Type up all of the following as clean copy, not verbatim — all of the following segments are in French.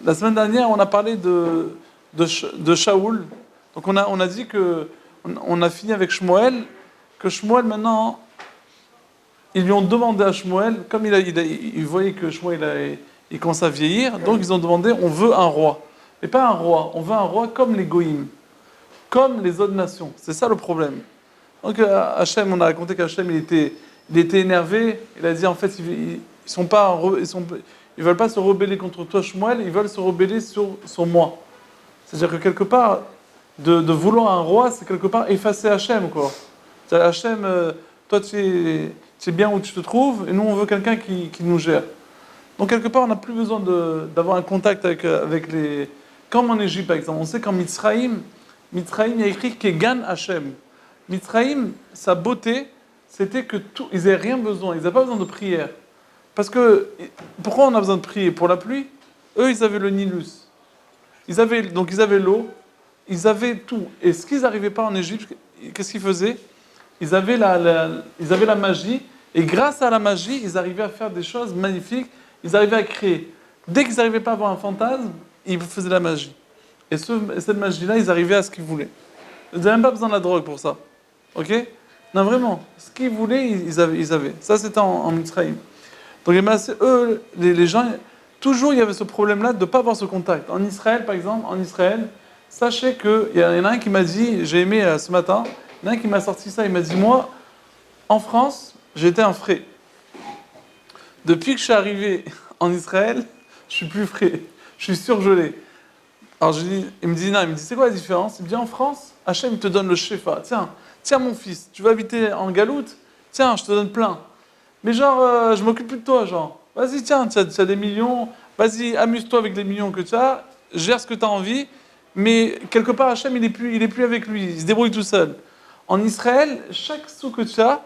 La semaine dernière, on a parlé de Shaoul. Donc on a dit que on a fini avec Shmuel, que Shmuel maintenant, ils lui ont demandé à Shmuel, comme il voyait que Shmuel il commençait à vieillir, donc ils ont demandé, on veut un roi. Mais pas un roi, on veut un roi comme les Goïms, comme les autres nations. C'est ça le problème. Donc Hachem, on a raconté qu'Hachem il était énervé. Il a dit en fait ils sont pas ils veulent pas se rebeller contre toi Shmuel, ils veulent se rebeller sur moi. C'est-à-dire que quelque part de vouloir un roi, c'est quelque part effacer Hachem quoi. C'est-à-dire Hachem, toi tu es bien où tu te trouves et nous on veut quelqu'un qui nous gère. Donc quelque part on n'a plus besoin d'avoir un contact avec les comme en Égypte par exemple. On sait qu'en Mitzraïm il y a écrit Kegan Hachem. Mitzraïm, sa beauté, c'était que ils n'avaient rien besoin, ils n'avaient pas besoin de prière. Parce que, pourquoi on a besoin de prier? Pour la pluie? Eux, ils avaient le Nilus. Donc ils avaient l'eau, ils avaient tout. Et ce qu'ils n'arrivaient pas en Égypte, qu'est-ce qu'ils faisaient? Ils avaient ils avaient la magie, et grâce à la magie, ils arrivaient à faire des choses magnifiques, ils arrivaient à créer. Dès qu'ils n'arrivaient pas à avoir un fantasme, ils faisaient la magie. Et cette magie-là, ils arrivaient à ce qu'ils voulaient. Ils n'avaient même pas besoin de la drogue pour ça. Ok? Non, vraiment. Ce qu'ils voulaient, ils avaient. Ça, c'était en Mitzrayim. Donc, eux, les gens, toujours, il y avait ce problème-là de ne pas avoir ce contact. En Israël, par exemple, sachez qu'il y en a un qui m'a dit, j'ai aimé ce matin, il y en a un qui m'a sorti ça, il m'a dit, moi, en France, j'étais un frais. Depuis que je suis arrivé en Israël, je suis plus frais. Je suis surgelé. Alors, il me dit, c'est quoi la différence? Il me dit, en France, Hachem te donne le shefa. Tiens mon fils, tu vas habiter en galoute? Tiens, je te donne plein. Mais genre, je m'occupe plus de toi, genre. Vas-y, tiens, tu as des millions, vas-y, amuse-toi avec les millions que tu as, gère ce que tu as envie, mais quelque part, Hachem, il est plus avec lui, il se débrouille tout seul. En Israël, chaque sou que tu as,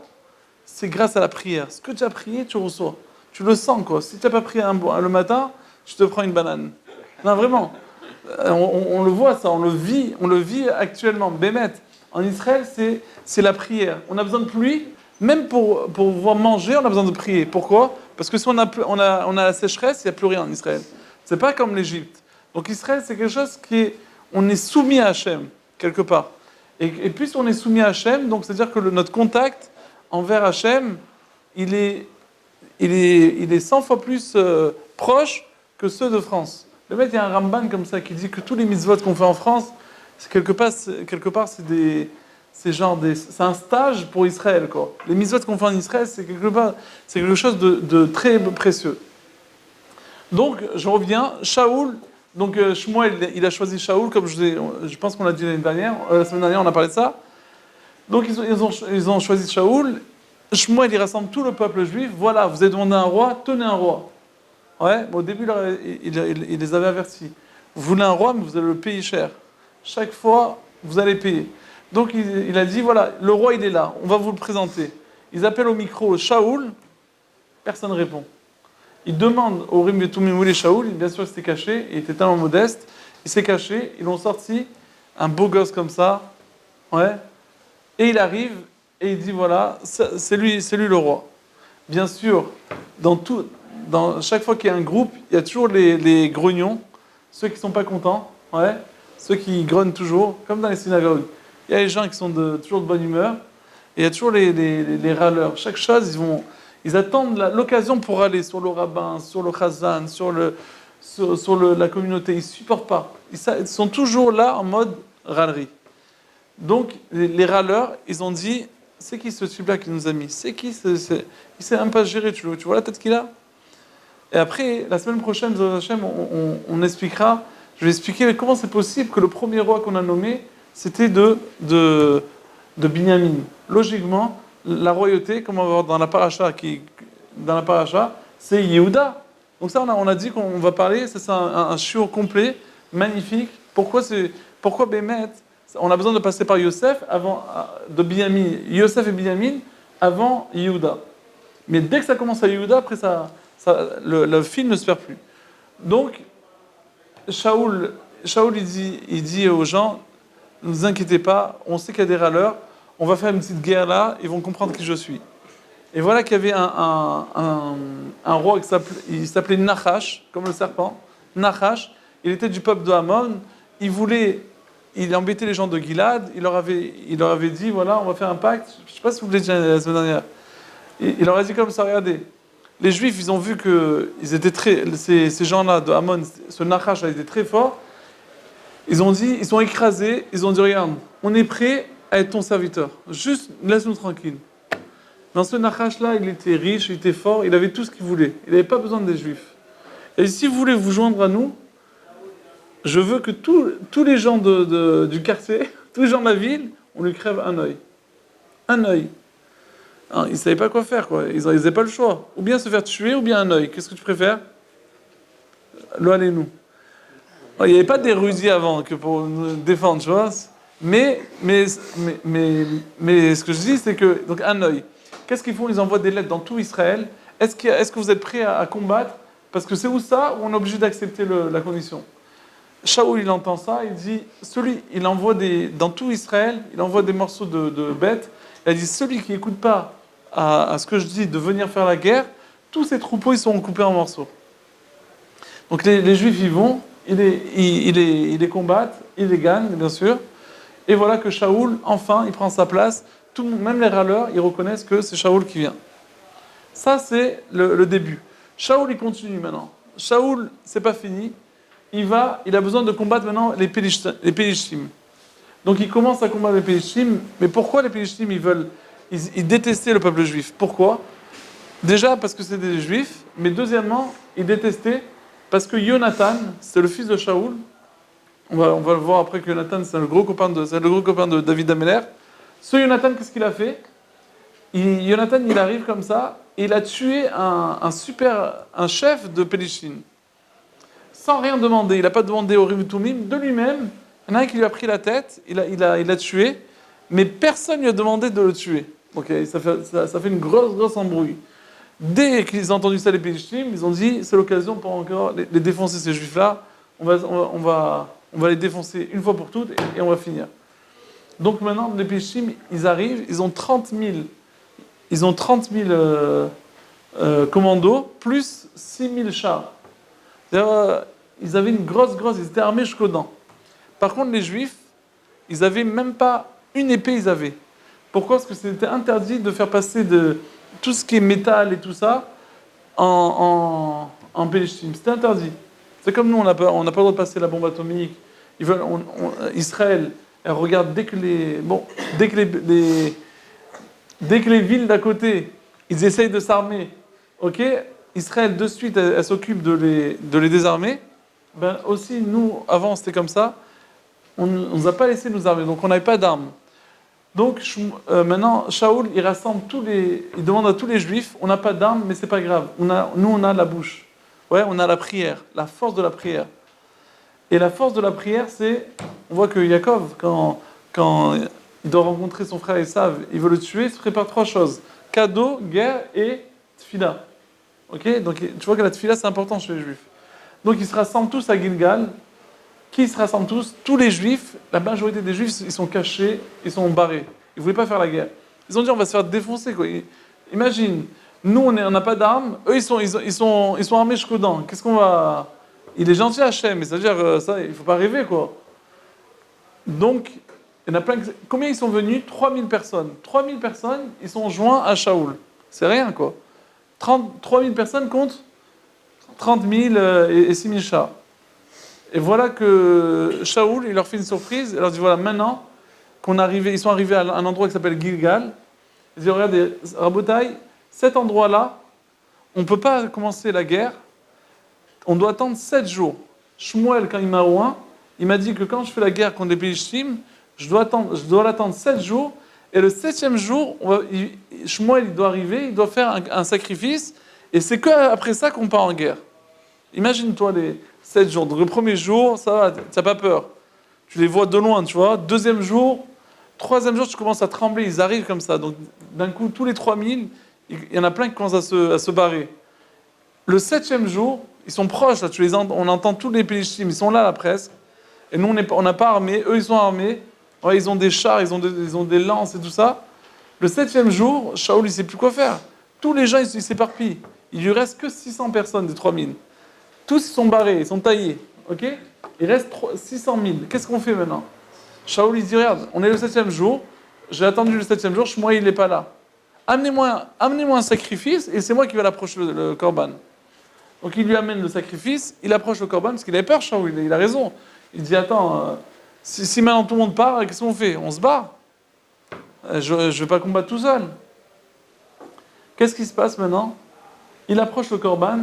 c'est grâce à la prière. Ce que tu as prié, tu reçois. Tu le sens, quoi. Si tu n'as pas prié le matin, tu te prends une banane. Non, vraiment. On le voit, ça, on le vit actuellement. Bémet. En Israël, c'est la prière. On a besoin de pluie, même pour pouvoir manger, on a besoin de prier. Pourquoi? Parce que si on a la sécheresse, il n'y a plus rien en Israël. C'est pas comme l'Égypte. Donc Israël, c'est quelque chose on est soumis à Hachem, quelque part. Et puisqu'on est soumis à Hachem, donc c'est-à-dire que notre contact envers Hachem, il est 100 fois plus proche que ceux de France. Le mec, il y a un Ramban comme ça qui dit que tous les mitzvot qu'on fait en France, quelque part, c'est un stage pour Israël, quoi. Les mitzvot qu'on fait en Israël, c'est quelque chose de très précieux. Donc, je reviens, Shaoul, donc Shmuel, il a choisi Shaoul, comme je pense qu'on l'a dit la semaine dernière, on a parlé de ça. Donc, ils ont choisi Shaoul. Shmuel, il rassemble tout le peuple juif. Voilà, vous avez demandé un roi, tenez un roi. Ouais, bon, au début, il les avait avertis. Vous voulez un roi, mais vous allez le payer cher. Chaque fois, vous allez payer. Donc, il a dit, voilà, le roi, il est là, on va vous le présenter. Ils appellent au micro Shaoul, personne ne répond. Ils demandent au Rim Vetumim où il est Shaoul, bien sûr, il s'était caché, il était tellement modeste, il s'est caché, ils l'ont sorti, un beau gosse comme ça, ouais, et il arrive, et il dit, voilà, c'est lui le roi. Bien sûr, chaque fois qu'il y a un groupe, il y a toujours les grognons, ceux qui ne sont pas contents, ouais, ceux qui grognent toujours, comme dans les synagogues. Il y a les gens qui sont toujours de bonne humeur, et il y a toujours les râleurs. Chaque chose, ils attendent l'occasion pour râler sur le rabbin, sur le chazan, sur la communauté. Ils ne supportent pas. Ils sont toujours là en mode râlerie. Donc, les râleurs, ils ont dit, c'est qui ce type-là qui nous a mis? C'est qui il ne sait même pas gérer, tu vois la tête qu'il a? Et après, la semaine prochaine, on expliquera, je vais expliquer comment c'est possible que le premier roi qu'on a nommé, c'était de Binyamin. Logiquement, la royauté, comme on va voir dans la paracha, c'est Yehuda. Donc ça, on a dit qu'on va parler, c'est un shiur complet, magnifique. Pourquoi Bémet, on a besoin de passer par Yosef Yosef et Binyamin avant Yehuda. Mais dès que ça commence à Yehuda, après le fil ne se perd plus. Donc, Shaoul il dit aux gens, ne vous inquiétez pas, on sait qu'il y a des râleurs, on va faire une petite guerre là, ils vont comprendre qui je suis. Et voilà qu'il y avait un roi il s'appelait Nachash, comme le serpent, Nachash, il était du peuple de Hamon, il embêtait les gens de Gilad, il leur avait dit, voilà, on va faire un pacte, je ne sais pas si vous l'avez dit la semaine dernière, il leur a dit comme ça, regardez, les Juifs, ils ont vu que ces gens-là de Hamon, ce Nachash a été très fort, ils sont écrasés, ils ont dit, regarde, on est prêt à être ton serviteur, juste laisse-nous tranquille. Dans ce Nachash-là, il était riche, il était fort, il avait tout ce qu'il voulait, il n'avait pas besoin des Juifs. Et si vous voulez vous joindre à nous, je veux que tous les gens du quartier, tous les gens de la ville, on lui crève un œil. Un œil. Ils ne savaient pas quoi faire, quoi. Ils n'avaient pas le choix. Ou bien se faire tuer, ou bien un œil. Qu'est-ce que tu préfères? Lo allez-nous. Il n'y avait pas d'érudits avant que pour nous défendre, tu vois. Mais ce que je dis, c'est que, donc un œil. Qu'est-ce qu'ils font? Ils envoient des lettres dans tout Israël. Est-ce que vous êtes prêts à combattre? Parce que c'est où ça où on est obligé d'accepter la condition. Shaoul, il entend ça, il dit, il envoie dans tout Israël, il envoie des morceaux de bêtes. Il a dit, celui qui n'écoute pas à ce que je dis de venir faire la guerre, tous ces troupeaux, ils seront coupés en morceaux. Donc les Juifs, ils vont, ils les combattent, ils les gagnent, bien sûr. Et voilà que Shaoul, enfin, il prend sa place. Même les râleurs, ils reconnaissent que c'est Shaoul qui vient. Ça, c'est le début. Shaoul, il continue maintenant. Shaoul, c'est pas fini. Il a besoin de combattre maintenant les Pélishtim. Donc il commence à combattre les Pélishtim. Mais pourquoi les Pélishtim, ils détestaient le peuple juif? Pourquoi? Déjà parce que c'était des Juifs, mais deuxièmement, ils détestaient parce que Jonathan, c'est le fils de Shaoul. On va le voir après que Jonathan, c'est le gros copain de David Ameller. Ce Jonathan, qu'est-ce qu'il a fait? Jonathan, il arrive comme ça, et il a tué un chef de Pélishtim. Sans rien demander, il n'a pas demandé au Rivutumim, de lui-même, il y en a un qui lui a pris la tête, il l'a tué, mais personne ne lui a demandé de le tuer. Donc ça fait une grosse embrouille. Dès qu'ils ont entendu ça, les Pélishtim, ils ont dit, c'est l'occasion pour encore les défoncer, ces Juifs-là, on va les défoncer une fois pour toutes, et on va finir. Donc maintenant, les Pélishtim, ils arrivent, ils ont 30 000 commandos, plus 6 000 chars. C'est-à-dire, ils avaient une ils étaient armés jusqu'aux dents. Par contre, les Juifs, ils n'avaient même pas une épée, ils avaient. Pourquoi? Parce que c'était interdit de faire passer de tout ce qui est métal et tout ça en Pélishtim. C'était interdit. C'est comme nous, on n'a pas le droit de passer la bombe atomique. Israël, elle regarde dès que les villes d'à côté, ils essayent de s'armer, ok? Israël, de suite, elle s'occupe de les désarmer. Ben aussi, nous, avant, c'était comme ça. On ne nous a pas laissé nous armer, donc on n'avait pas d'armes. Donc maintenant, Shaoul, il demande à tous les Juifs, on n'a pas d'armes, mais c'est pas grave. Nous, on a la bouche. Ouais, on a la prière, la force de la prière. Et la force de la prière, c'est, on voit que Yaakov, quand il doit rencontrer son frère Esav, il veut le tuer, il se prépare 3 choses. Cadeau, guerre et tfila. Ok? Donc tu vois que la tfila, c'est important chez les Juifs. Donc ils se rassemblent tous à Gilgal. Qui se rassemblent tous? Tous les Juifs, la majorité des Juifs, ils sont cachés, ils sont barrés. Ils ne voulaient pas faire la guerre. Ils ont dit, on va se faire défoncer, quoi. Imagine, nous, on n'a pas d'armes, eux, ils sont armés jusqu'aux dents. Qu'est-ce qu'on va... Il est gentil Hachem, mais c'est-à-dire, ça, il ne faut pas rêver, quoi. Donc, il y en a plein... Combien ils sont venus? 3000 personnes. 3000 personnes, ils sont joints à Shaoul. C'est rien, quoi. 3000 personnes contre 30 000 et 6 000 chars. Et voilà que Shaoul, il leur fait une surprise. Il leur dit, voilà, maintenant ils sont arrivés à un endroit qui s'appelle Gilgal. Il dit, regardez, Rabotai, cet endroit-là, on ne peut pas commencer la guerre. On doit attendre 7 jours. Shmuel, quand il m'a oint, il m'a dit que quand je fais la guerre contre les Pélishtim, je dois l'attendre 7 jours. Et le 7e jour, Shmuel, il doit arriver, il doit faire un sacrifice. Et c'est qu'après ça qu'on part en guerre. Imagine-toi les 7 jours. Donc le premier jour, ça va, tu n'as pas peur. Tu les vois de loin, tu vois. 2e jour, 3e jour, tu commences à trembler. Ils arrivent comme ça. Donc d'un coup, tous les 3000, il y en a plein qui commencent à se barrer. Le 7e jour, ils sont proches, là, on entend tous les Pélishtim, ils sont là presque. Et nous, on n'a pas armé, eux, ils sont armés. Ouais, ils ont des chars, ils ont des lances et tout ça. Le 7e jour, Shaoul, il ne sait plus quoi faire. Tous les gens, ils s'éparpillent. Il lui reste que 600 personnes des 3000. Tous, ils sont barrés, ils sont taillés. ok? Il reste 600 000. Qu'est-ce qu'on fait maintenant? Shaoul, il dit, regarde, on est le 7e jour, j'ai attendu le 7e jour, Shmuel, il n'est pas là. Amenez-moi un sacrifice, et c'est moi qui vais l'approcher le korban. Donc il lui amène le sacrifice, il approche le korban, parce qu'il avait peur, Shaoul, il a raison. Il dit, attends, si maintenant tout le monde part, qu'est-ce qu'on fait? On se barre? Je ne vais pas combattre tout seul. Qu'est-ce qui se passe maintenant? Il approche le korban.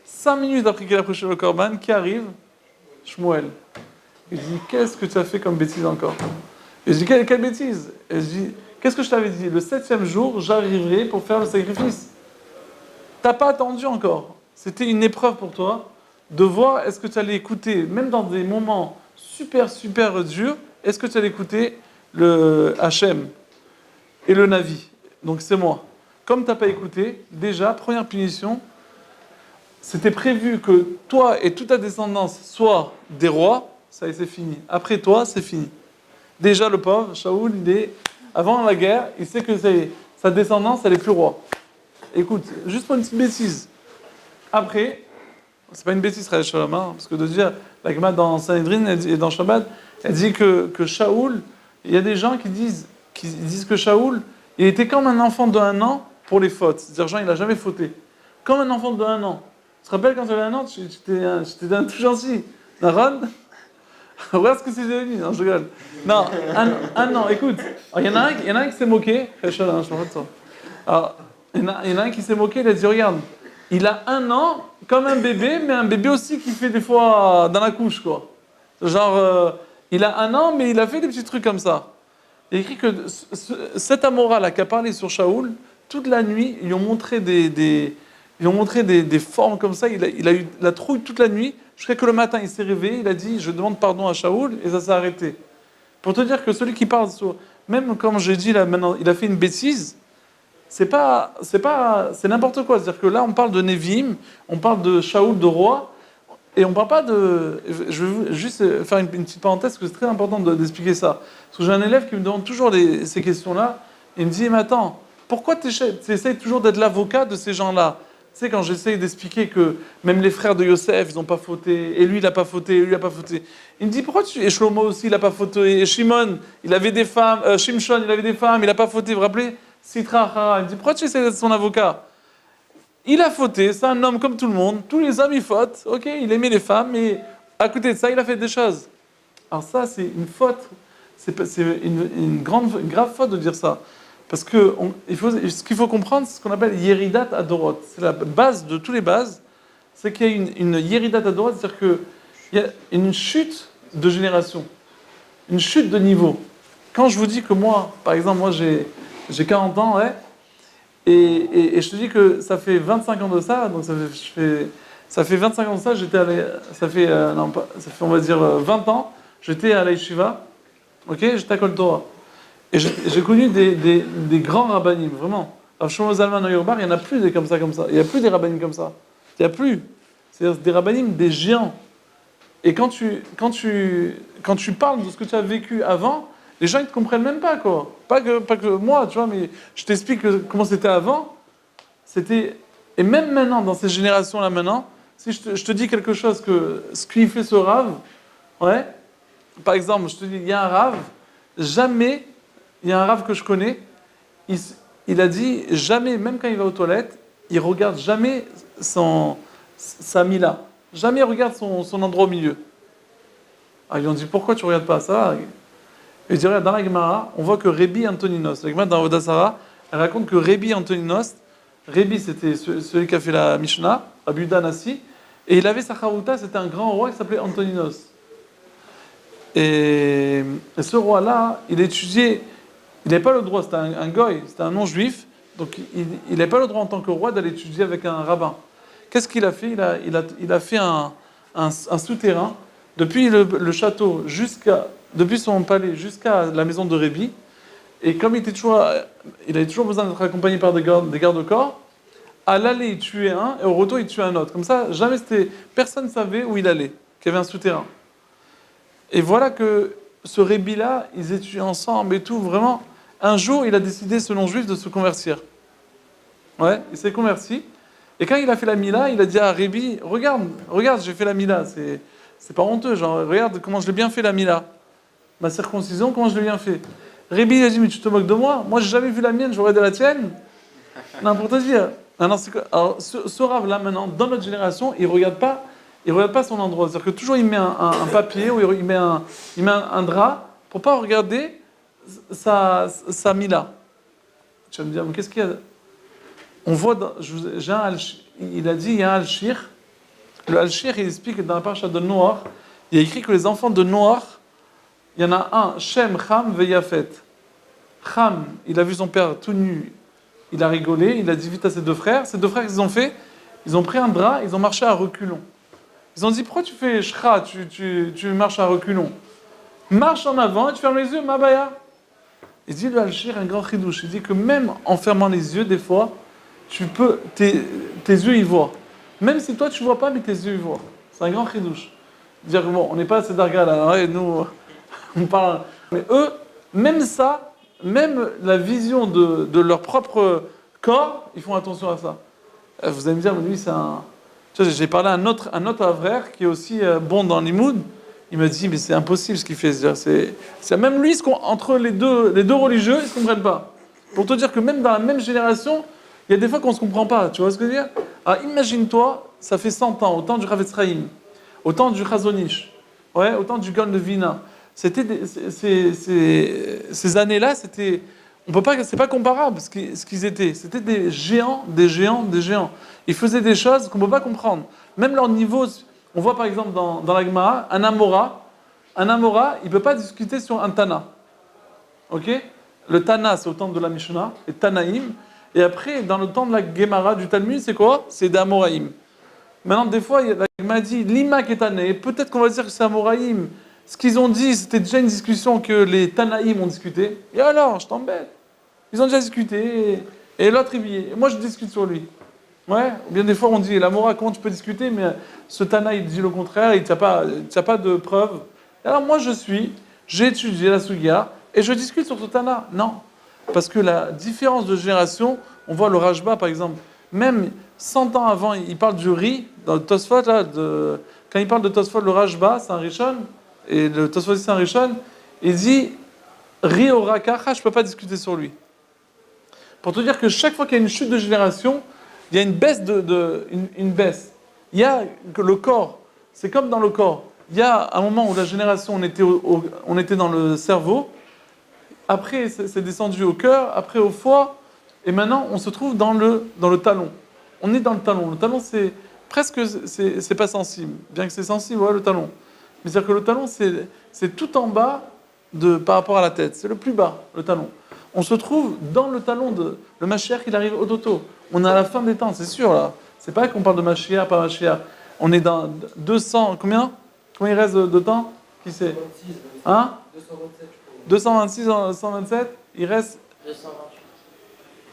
5 minutes après qu'il a approché le korban, qui arrive? Shmuel. Il dit, qu'est-ce que tu as fait comme bêtise encore? Et je dis, quelle bêtise? Et je dis, qu'est-ce que je t'avais dit? Le 7e jour, j'arriverai pour faire le sacrifice. T'as pas attendu encore. C'était une épreuve pour toi de voir est-ce que tu allais écouter, même dans des moments super, super durs, est-ce que tu allais écouter le Hachem et le Navi. Donc c'est moi. Comme tu n'as pas écouté, déjà, première punition, c'était prévu que toi et toute ta descendance soient des rois, ça y est, c'est fini. Après toi, c'est fini. Déjà, le pauvre, Shaoul, avant la guerre, il sait que sa descendance, elle est plus roi. Écoute, juste pour une petite bêtise. Après, c'est pas une bêtise, Shalom, hein, parce que de dire, la Gemara dans Sanhedrin et dans Shabbat, elle dit que Shaoul, il y a des gens qui disent que Shaoul, il était comme un enfant de 1 an pour les fautes. C'est-à-dire, genre, il n'a jamais fauté. Comme un enfant de 1 an. Tu te rappelles quand tu avais 1 an, j'étais un tout gentil. Naran? Regarde ce que c'est devenu. Non, je rigole. Non, un an, écoute. Il y en a un qui s'est moqué. Alors, il y en a un qui s'est moqué, il a dit, regarde, il a 1 an, comme un bébé, mais un bébé aussi qui fait des fois dans la couche, quoi. Genre, il a 1 an, mais il a fait des petits trucs comme ça. Il a écrit que cet Amora-là qui a parlé sur Shaoul, toute la nuit, ils lui ont montré des formes comme ça. Il a eu la trouille toute la nuit, jusqu'à que le matin, il s'est réveillé, il a dit, je demande pardon à Shaoul, et ça s'est arrêté. Pour te dire que celui qui parle sur... Même comme j'ai dit là maintenant, il a fait une bêtise, c'est n'importe quoi. C'est-à-dire que là, on parle de Nevi'im, on parle de Shaoul, de roi, et on ne parle pas de... Je veux juste faire une petite parenthèse, parce que c'est très important d'expliquer ça. Parce que j'ai un élève qui me demande toujours ces questions-là, et il me dit, mais attends, pourquoi tu essayes toujours d'être l'avocat de ces gens-là? Tu sais, quand j'essaye d'expliquer que même les frères de Yosef, ils n'ont pas fauté, et lui, il n'a pas fauté, et lui, il n'a pas fauté. Il me dit, pourquoi tu... Et Shlomo aussi, il n'a pas fauté, et Shimon, il avait des femmes, Shimshon, il avait des femmes, il n'a pas fauté, vous vous rappelez? Sitra, Hara, il me dit, pourquoi tu essayes d'être son avocat? Il a fauté, c'est un homme comme tout le monde, tous les hommes ils fautent, ok, il aimait les femmes, mais à côté de ça, il a fait des choses. Alors ça, c'est une faute, c'est une grave faute de dire ça. Parce que ce qu'il faut comprendre, c'est ce qu'on appelle Yeridat Adorot. C'est la base de tous les bases, c'est qu'il y a une Yeridat Adorot, c'est-à-dire qu'il y a une chute de génération, une chute de niveau. Quand je vous dis que moi, par exemple, moi j'ai 40 ans, ouais, et je te dis que ça fait 25 ans de ça, donc ça fait 25 ans de ça, ça fait on va dire 20 ans, j'étais à la Yeshiva, ok, j'étais à Kol Torah. Et j'ai connu des grands rabbinim, vraiment. Alors, Shlomo Zalman Auerbach, il n'y en a plus des comme ça. Il n'y a plus des rabbinim comme ça. Il n'y a plus. C'est-à-dire des rabbinim, des géants. Et quand tu parles de ce que tu as vécu avant, les gens, ils ne te comprennent même pas, quoi. Pas que moi, tu vois, mais je t'explique comment c'était avant. Et même maintenant, dans ces générations-là maintenant, si je te dis quelque chose ce qui fait ce rave, ouais, par exemple, je te dis, il y a un rave, jamais... Il y a un rave que je connais, il a dit jamais, même quand il va aux toilettes, il regarde jamais sa mila. Jamais il regarde son endroit au milieu. Alors ils lui ont dit, pourquoi tu ne regardes pas ça? Il dit, regarde, dans la Gemara, on voit que Rabbi Antoninos, la Gemara dans Avodah Zarah, elle raconte que Rabbi Antoninos, Rabbi c'était celui qui a fait la Mishnah, Rabbi Yehuda Nasi, et il avait sa charouta, c'était un grand roi qui s'appelait Antoninos. Et ce roi-là, il étudiait... Il n'avait pas le droit, c'était un goy, c'était un non-juif, donc il n'avait pas le droit en tant que roi d'aller étudier avec un rabbin. Qu'est-ce qu'il a fait? Il a fait un souterrain depuis le château, depuis son palais jusqu'à la maison de Rébi. Et comme il avait toujours besoin d'être accompagné par des gardes-corps, à l'aller il tuait un et au retour il tuait un autre. Comme ça, personne ne savait où il allait, qu'il y avait un souterrain. Et voilà que ce Rébi-là, ils étudiaient ensemble et tout, vraiment. Un jour, il a décidé, selon juif, de se convertir. Ouais, il s'est converti. Et quand il a fait la Mila, il a dit à Rébi, regarde, j'ai fait la Mila, C'est pas honteux, genre, regarde comment je l'ai bien fait la Mila. Ma circoncision, comment je l'ai bien fait. Rébi, il a dit, mais tu te moques de moi? Moi, j'ai jamais vu la mienne, j'aurais de la tienne. Non, pour te dire. Alors, alors ce rave là maintenant, dans notre génération, il regarde pas son endroit. C'est-à-dire que toujours il met un papier ou il met un drap pour pas regarder sa mila. Tu vas me dire, mais qu'est-ce qu'il y a? On voit, il a dit, il y a un al-shir. Le al-shir, il explique que dans la parasha de Noach, il y a écrit que les enfants de Noach, il y en a un, Shem, Ham, Veyafet. Ham, il a vu son père tout nu. Il a rigolé, il a dit vite à ses deux frères. Ses deux frères, qu'est-ce qu'ils ont fait? Ils ont pris un drap, ils ont marché à reculons. Ils ont dit, pourquoi tu fais shra, tu marches à reculons? Marche en avant et tu fermes les yeux, mabaya. Il dit, le al-shir, un grand chidouche. Il dit que même en fermant les yeux, des fois, tes yeux, ils voient. Même si toi, tu vois pas, mais tes yeux, ils voient. C'est un grand chidouche. Dire que bon, on n'est pas à ces dargas là, et nous, on parle. Mais eux, même ça, même la vision de leur propre corps, ils font attention à ça. Vous allez me dire, mais lui, c'est un... Tu vois, j'ai parlé à un autre Avraire qui est aussi bon dans l'imoud. Il m'a dit, mais c'est impossible ce qu'il fait. C'est même lui, entre les deux religieux, ils ne se comprennent pas. Pour te dire que même dans la même génération, il y a des fois qu'on ne se comprend pas. Tu vois ce que je veux dire? Alors imagine-toi, ça fait 100 ans, au temps du Rav Etzraïm, au temps du Chazonish, ouais, au temps du Gaon de Vina. Ces années-là, c'est pas comparable ce qu'ils étaient. C'était des géants, des géants, des géants. Ils faisaient des choses qu'on ne peut pas comprendre. Même leur niveau, on voit par exemple dans la Gemara, un Amora, il ne peut pas discuter sur un Tana. Ok? Le Tana, c'est au temps de la Mishnah, et Tanaïm. Et après, dans le temps de la Gemara, du Talmud, c'est quoi? C'est des Amoraïm. Maintenant, des fois, la Gemara dit l'Ima qui est Tané, peut-être qu'on va dire que c'est Amoraïm. Ce qu'ils ont dit, c'était déjà une discussion que les Tanaïm ont discuté. Et alors, je t'embête. Ils ont déjà discuté. Et l'autre, il dit, moi, je discute sur lui. Ouais. Ou bien des fois, on dit, la Mora, comment tu peux discuter? Mais ce Tana, il dit le contraire, il n'y a pas de preuve. Et alors, moi, j'ai étudié la Sugia, et je discute sur ce Tana. Non. Parce que la différence de génération, on voit le Rajba, par exemple, même 100 ans avant, il parle du riz, dans le Tosfot, là, quand il parle de Tosfot, le Rajba, c'est un Rishon, et le Tosfot, c'est un Rishon, il dit Ri ora kacha, je ne peux pas discuter sur lui. Pour te dire que chaque fois qu'il y a une chute de génération, il y a une baisse une baisse. Il y a que le corps, c'est comme dans le corps. Il y a un moment où la génération, on était dans le cerveau, après c'est descendu au cœur, après au foie, et maintenant on se trouve dans le talon. On est dans le talon. Le talon, c'est pas sensible, bien que c'est sensible, ouais, le talon. Mais c'est-à-dire que le talon, c'est tout en bas par rapport à la tête. C'est le plus bas, le talon. On se trouve dans le talon le Mashiach, il arrive au doto. On est à la fin des temps, c'est sûr, là. C'est pas qu'on parle de Mashiach, pas Mashiach. On est dans 200... Combien il reste de temps? Qui sait? Hein? 226, 127? Il reste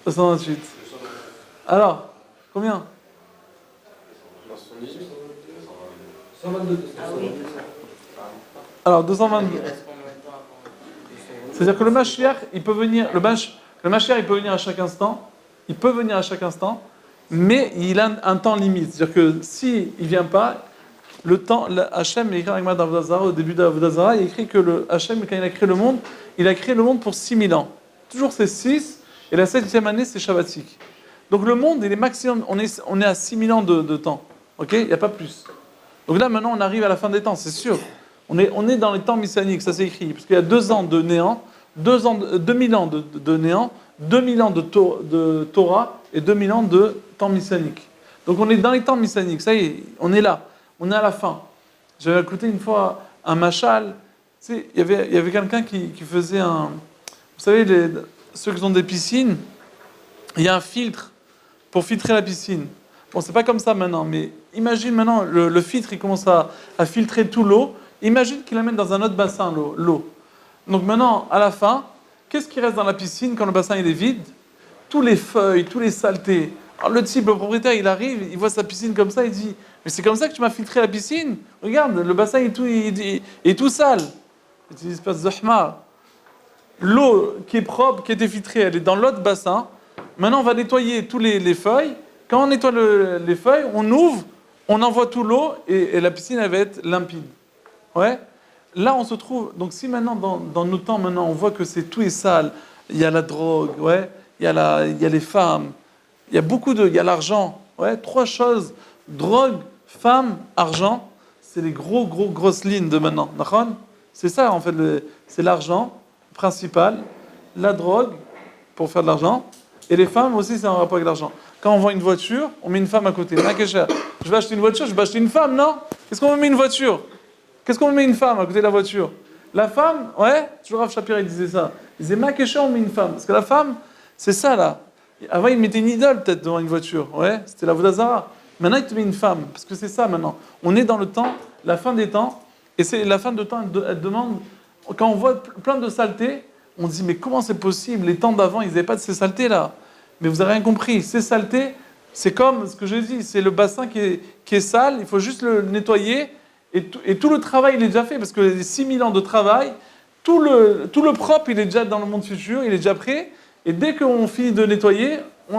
228. Alors, combien? 122. Alors, 222. C'est-à-dire que le Mashiach, il peut venir... Le Mashiach, il peut venir à chaque instant. Il peut venir à chaque instant. Mais il a un temps limite. C'est-à-dire que s'il ne vient pas, le temps... Hachem, il écrit dans Avodah Zarah, au début d'Avodah Zarah, il écrit que Hachem, quand il a créé le monde, il a créé le monde pour 6000 ans. Toujours c'est 6, et la 7e année, c'est Shabbatique. Donc le monde, il est maximum... On est à 6000 ans de temps. Ok? Il n'y a pas plus. Donc là, maintenant, on arrive à la fin des temps, c'est sûr. On est dans les temps messianiques, ça c'est écrit. Parce qu'il y a 2 ans de néant, 2000 ans de néant, 2000 ans de Torah et 2000 ans de temps messianique. Donc on est dans les temps messianiques, ça y est, on est là, on est à la fin. J'avais écouté une fois un machal, tu sais, il y avait quelqu'un qui faisait un... Vous savez, ceux qui ont des piscines, il y a un filtre pour filtrer la piscine. Bon, c'est pas comme ça maintenant, mais imagine maintenant, le filtre, il commence à filtrer tout l'eau. Imagine qu'il l'amène dans un autre bassin, l'eau. Donc maintenant, à la fin, qu'est-ce qui reste dans la piscine quand le bassin il est vide? Tous les feuilles, tous les saletés. Alors le type, le propriétaire, il arrive, il voit sa piscine comme ça, il dit « Mais c'est comme ça que tu m'as filtré la piscine? Regarde, le bassin est tout sale. » Il dit « Espèce de hmar. » L'eau qui est propre, qui a été filtrée, elle est dans l'autre bassin. Maintenant, on va nettoyer tous les feuilles. Quand on nettoie les feuilles, on ouvre, on envoie tout l'eau et la piscine, elle va être limpide. Ouais. Là, on se trouve. Donc, si maintenant, dans nos temps, maintenant, on voit que tout est sale, il y a la drogue, ouais, il y a les femmes, il y a l'argent, ouais, trois choses drogue, femmes, argent, c'est les grosses lignes de maintenant. D'accord. C'est ça, en fait, c'est l'argent principal, la drogue pour faire de l'argent, et les femmes aussi, c'est en rapport avec l'argent. Quand on vend une voiture, on met une femme à côté. Je vais acheter une voiture, je vais acheter une femme, non? Qu'est-ce qu'on met une voiture? Qu'est-ce qu'on met une femme à côté de la voiture? La femme, ouais, toujours Rav Shapira, il disait ça. Il disait, Makesha, on met une femme. Parce que la femme, c'est ça, là. Avant, il mettait une idole, peut-être, devant une voiture. Ouais, c'était la Vodazara. Maintenant, il te met une femme. Parce que c'est ça, maintenant. On est dans le temps, la fin des temps. Et c'est la fin de temps, elle demande. Quand on voit plein de saletés, on se dit, mais comment c'est possible? Les temps d'avant, ils n'avaient pas de ces saletés-là. Mais vous n'avez rien compris. Ces saletés, c'est comme ce que j'ai dit, c'est le bassin qui est sale, il faut juste le nettoyer, et tout le travail, il est déjà fait, parce que les 6000 ans de travail, tout le propre, il est déjà dans le monde futur, il est déjà prêt, et dès qu'on finit de nettoyer,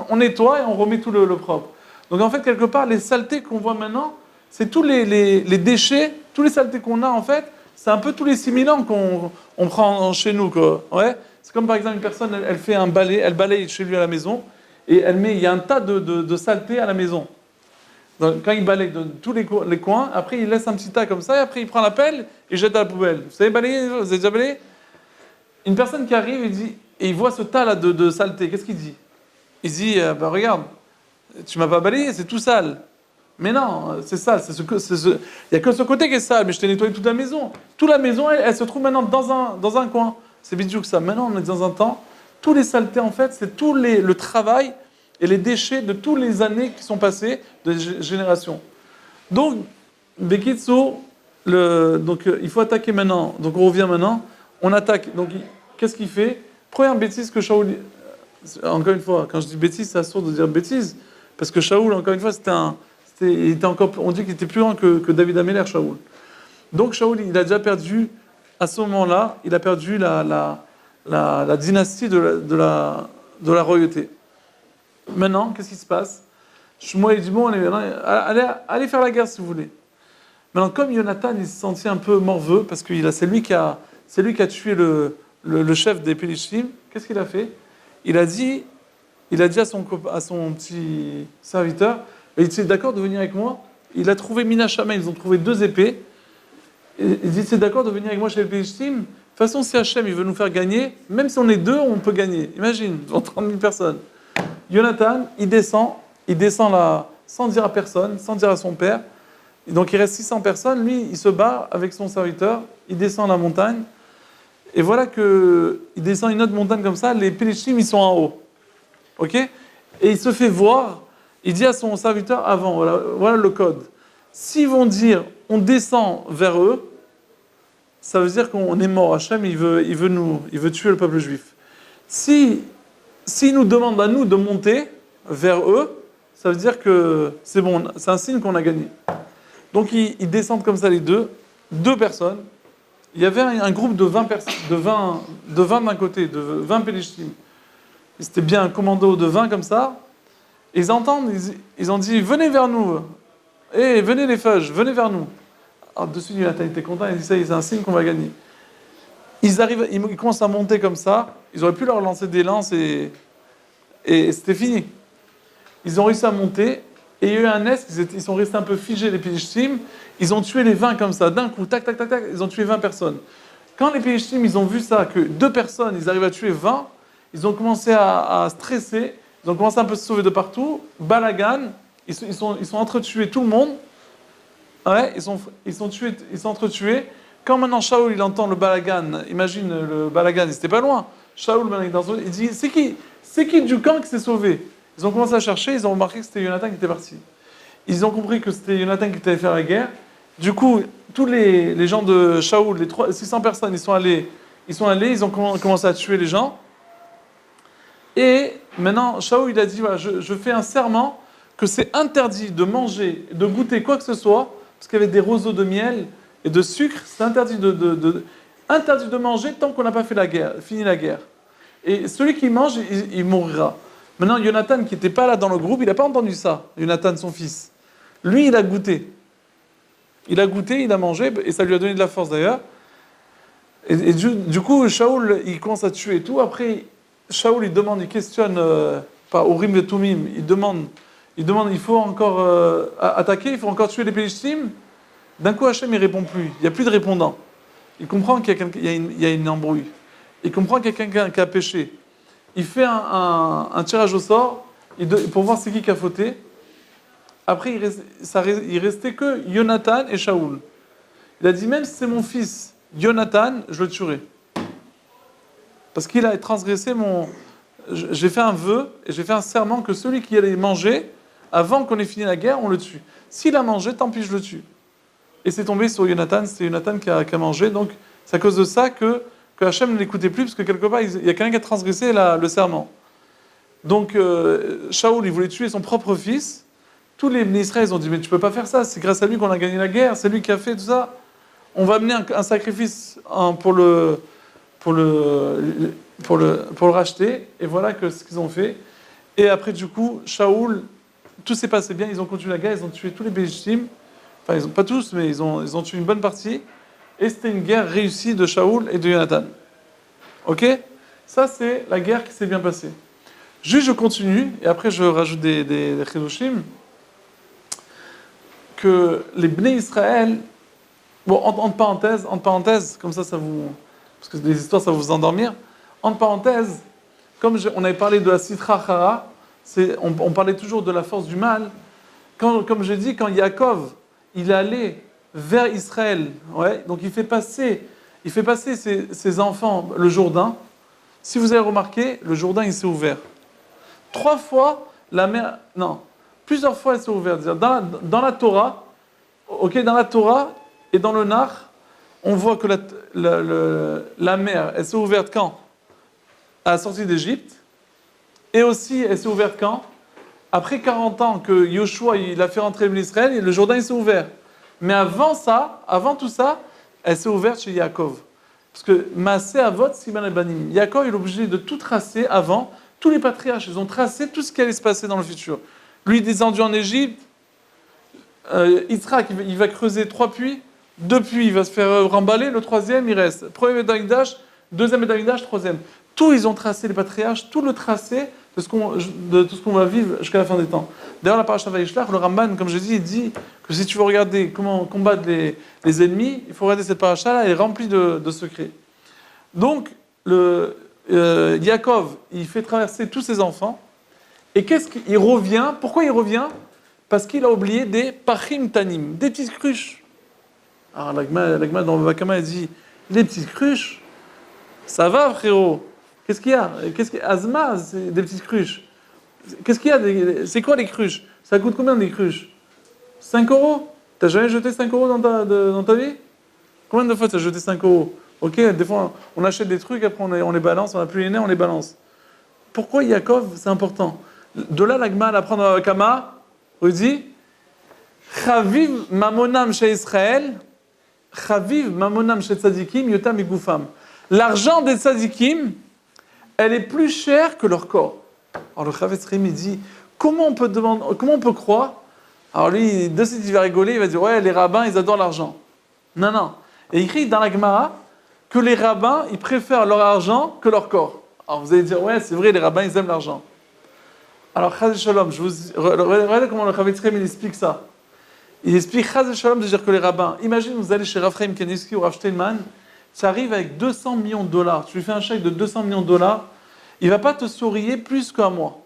on nettoie et on remet tout le propre. Donc en fait, quelque part, les saletés qu'on voit maintenant, c'est tous les déchets, tous les saletés qu'on a, en fait, c'est un peu tous les 6000 ans qu'on prend chez nous, quoi. Ouais. C'est comme par exemple une personne, elle fait un balai, elle balaye chez lui à la maison, et il y a un tas de saleté à la maison. Donc, quand il balaye de tous les coins, après il laisse un petit tas comme ça, et après il prend la pelle et jette à la poubelle. Vous savez balayer? Vous avez déjà balayé? Une personne qui arrive et il voit ce tas-là de saleté, qu'est-ce qu'il dit? Il dit, bah, regarde, tu m'as pas balayé, c'est tout sale. Mais non, c'est sale, il n'y a que ce côté qui est sale, mais je t'ai nettoyé toute la maison. Toute la maison, elle se trouve maintenant dans un coin. C'est bidou que ça. Maintenant, on est dans un temps, tous les saletés, en fait, c'est le travail et les déchets de toutes les années qui sont passées de génération. Donc, Bekitsu, il faut attaquer maintenant. Donc, on revient maintenant. On attaque. Donc, qu'est-ce qu'il fait? Première bêtise que Shaoul. Encore une fois, quand je dis bêtise, c'est absurde de dire bêtise. Parce que Shaoul, encore une fois, il était encore, on dit qu'il était plus grand que David Améler, Shaoul. Donc, Shaoul, il a déjà perdu, à ce moment-là, il a perdu la dynastie de la royauté. Maintenant, qu'est-ce qui se passe? Shmuel dit, bon, allez faire la guerre si vous voulez. Maintenant, comme Jonathan, il se sentit un peu morveux, parce que c'est lui qui a tué le chef des Pélishtim, qu'est-ce qu'il a fait? Il a dit à son petit serviteur, il dit, d'accord de venir avec moi? Il a trouvé Mina Shama, ils ont trouvé 2 épées. Il dit, c'est d'accord de venir avec moi chez les Pélishtim? De toute façon, si Hachem il veut nous faire gagner, même si on est 2, on peut gagner. Imagine, devant 30 000 personnes. Jonathan, il descend là, sans dire à personne, sans dire à son père. Et donc il reste 600 personnes, lui, il se bat avec son serviteur, il descend la montagne, et voilà qu'il descend une autre montagne comme ça, les Pélishtim, ils sont en haut. Ok? Et il se fait voir, il dit à son serviteur avant, voilà le code. S'ils vont dire, on descend vers eux, ça veut dire qu'on est mort. Hachem, il veut tuer le peuple juif. S'ils nous demandent à nous de monter vers eux, ça veut dire que c'est bon, c'est un signe qu'on a gagné. Donc ils descendent comme ça les deux personnes. Il y avait un groupe de 20 personnes, de 20 d'un côté, de 20 Pélishtim. C'était bien un commando de 20 comme ça. Et ils entendent, ils ont dit, venez vers nous. Venez les feuges, venez vers nous. Alors dessus, Jonathan était content, il dit ça, c'est un signe qu'on va gagner. Ils commencent à monter comme ça. Ils auraient pu leur lancer des lances et c'était fini. Ils ont réussi à monter. Et il y a eu un nest, ils sont restés un peu figés, les Pélishtim. Ils ont tué les 20 comme ça, d'un coup, tac, tac, tac, tac, ils ont tué 20 personnes. Quand les Pélishtim, ils ont vu ça, que 2 personnes, ils arrivent à tuer 20, ils ont commencé à stresser, ils ont commencé un peu à se sauver de partout, balagan, ils sont entretués tout le monde, ouais, ils sont entretués. Quand maintenant Shaoul, il entend le balagan, imagine le balagan, il n'était pas loin. Shaoul, il dit, c'est qui du camp qui s'est sauvé? Ils ont commencé à chercher, ils ont remarqué que c'était Jonathan qui était parti. Ils ont compris que c'était Jonathan qui était allé faire la guerre. Du coup, tous les gens de Shaoul, 600 personnes, ils sont allés, ils ont commencé à tuer les gens. Et maintenant, Shaoul, il a dit, voilà, je fais un serment que c'est interdit de manger, de goûter quoi que ce soit, parce qu'il y avait des roseaux de miel et de sucre, c'est interdit interdit de manger tant qu'on n'a pas fini la guerre. Et celui qui mange, il mourra. Maintenant, Jonathan, qui n'était pas là dans le groupe, il n'a pas entendu ça. Jonathan, son fils. Lui, il a goûté. Il a goûté, il a mangé, et ça lui a donné de la force d'ailleurs. Et du coup, Shaoul, il commence à tuer et tout. Après, Shaoul, il questionne, par Urim et Tumim, il faut encore attaquer, il faut encore tuer les Pélichtim. D'un coup, Hachem, il répond plus. Il n'y a plus de répondant. Il comprend qu'il y a, il y a une embrouille. Il comprend qu'il y a quelqu'un qui a péché. Il fait un tirage au sort pour voir c'est qui a fauté. Après, il restait que Jonathan et Shaoul. Il a dit, même si c'est mon fils, Jonathan, je le tuerai. Parce qu'il a transgressé mon... J'ai fait un vœu et j'ai fait un serment que celui qui allait manger, avant qu'on ait fini la guerre, on le tue. S'il a mangé, tant pis, je le tue. Et c'est tombé sur Jonathan, c'est Jonathan qui a mangé. Donc, c'est à cause de ça que Hachem ne l'écoutait plus, parce que quelque part, il y a quelqu'un qui a transgressé le serment. Donc, Shaoul, il voulait tuer son propre fils. Tous les Israéliens ont dit, mais tu peux pas faire ça, c'est grâce à lui qu'on a gagné la guerre, c'est lui qui a fait tout ça. On va amener un sacrifice pour le racheter. Et voilà ce qu'ils ont fait. Et après, du coup, Shaoul, tout s'est passé bien, ils ont continué la guerre, ils ont tué tous les Bélichtim. Enfin, ils ont pas tous, mais ils ont tué une bonne partie. Et c'était une guerre réussie de Shaoul et de Jonathan. Ok? Ça, c'est la guerre qui s'est bien passée. Juste, je continue, et après, je rajoute des chidushim, que les Bnei Israël, bon, entre parenthèses, comme ça vous... Parce que les histoires, ça va vous endormir. Entre parenthèses, comme on avait parlé de la Sitra Chara, on parlait toujours de la force du mal. Comme je dis, quand Yaakov, il est allé vers Israël, ouais, donc il fait passer ses enfants le Jourdain. Si vous avez remarqué, le Jourdain, il s'est ouvert. 3 fois, la mer... Non, plusieurs fois, elle s'est ouverte. Dans la Torah, dans la Torah et dans le Nar, on voit que la mer, elle s'est ouverte quand? À la sortie d'Égypte. Et aussi, elle s'est ouverte quand? Après 40 ans que Yoshua, il a fait rentrer l'Israël, le Jourdain, il s'est ouvert. Mais avant tout ça, elle s'est ouverte chez Yaakov. Parce que Maaseh Avot Siman Ebanim. Yaakov, il est obligé de tout tracer avant. Tous les patriarches, ils ont tracé tout ce qui allait se passer dans le futur. Lui, descendu en Égypte, Yitzhak, il va creuser 3 puits. 2 puits, il va se faire remballer. Le 3e, il reste. Premier Bédamikdash, 2e Bédamikdash, 3e. Tout, ils ont tracé, les patriarches, tout le tracé de tout ce qu'on va vivre jusqu'à la fin des temps. D'ailleurs, la paracha Vayishlach, le Ramban, comme je dis, il dit que si tu veux regarder comment combattre les ennemis, il faut regarder cette paracha-là, elle est remplie de secrets. Donc, Yaakov, il fait traverser tous ses enfants, et il revient. Pourquoi il revient? Parce qu'il a oublié des pachim tanim, des petites cruches. Alors, l'agma dans le Vakama, il dit, les petites cruches, ça va, frérot? Qu'est-ce qu'il y a? Azma, c'est des petites cruches. Qu'est-ce qu'il y a? C'est quoi les cruches? Ça coûte combien des cruches? 5 €? T'as jamais jeté 5 € dans ta vie? Combien de fois t'as jeté 5 €? Ok, des fois on achète des trucs, après on les balance, on n'a plus les nerfs, on les balance. Pourquoi Yaakov, c'est important? De là, l'agma, elle apprend dans Kama, il dit Chaviv mamonam chez Israël, Chaviv mamonam chez Tzadikim, yotam igufam. L'argent des Tzadikim, elle est plus chère que leur corps. Alors le Chavetz Chaim, il dit, comment on peut croire? Alors lui, de suite, il va rigoler, il va dire, ouais, les rabbins, ils adorent l'argent. Non. Et il écrit dans la Gemara que les rabbins, ils préfèrent leur argent que leur corps. Alors vous allez dire, ouais, c'est vrai, les rabbins, ils aiment l'argent. Alors, Chaz Shalom, regardez comment le Chavetz Chaim, il explique ça. Il explique, Chaz Shalom, de dire que les rabbins, imagine, vous allez chez Rav Chaim Kanievski ou Rav Steinman, ça arrive avec 200 millions de dollars. Tu lui fais un chèque de 200 millions de dollars, il ne va pas te sourire plus qu'à moi.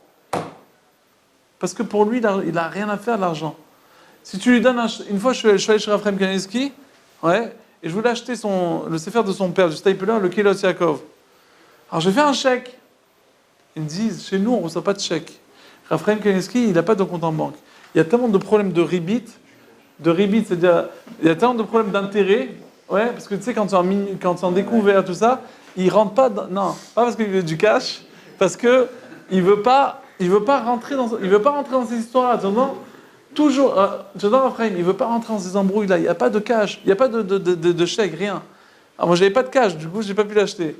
Parce que pour lui, il n'a rien à faire de l'argent. Si tu lui donnes une fois, je suis allé chez Raphaël Kanievski, ouais, et je voulais acheter le sefer de son père, du Stapler, le Keilot Yaakov. Alors j'ai fait un chèque. Ils me disent, chez nous, on ne reçoit pas de chèque. Raphaël Kanievski, il n'a pas de compte en banque. Il y a tellement de problèmes de ribit, c'est-à-dire, il y a tellement de problèmes d'intérêt. Ouais, parce que tu sais, quand tu es en découvert, tout ça, il rentre pas non, pas parce qu'il veut du cash, parce que il veut pas rentrer dans ces histoires-là. Tu entends? Toujours, tu entends, Raphaël, il veut pas rentrer dans ces embrouilles-là. Il n'y a pas de cash, il n'y a pas de chèque, rien. Alors moi, j'avais pas de cash, du coup, j'ai pas pu l'acheter.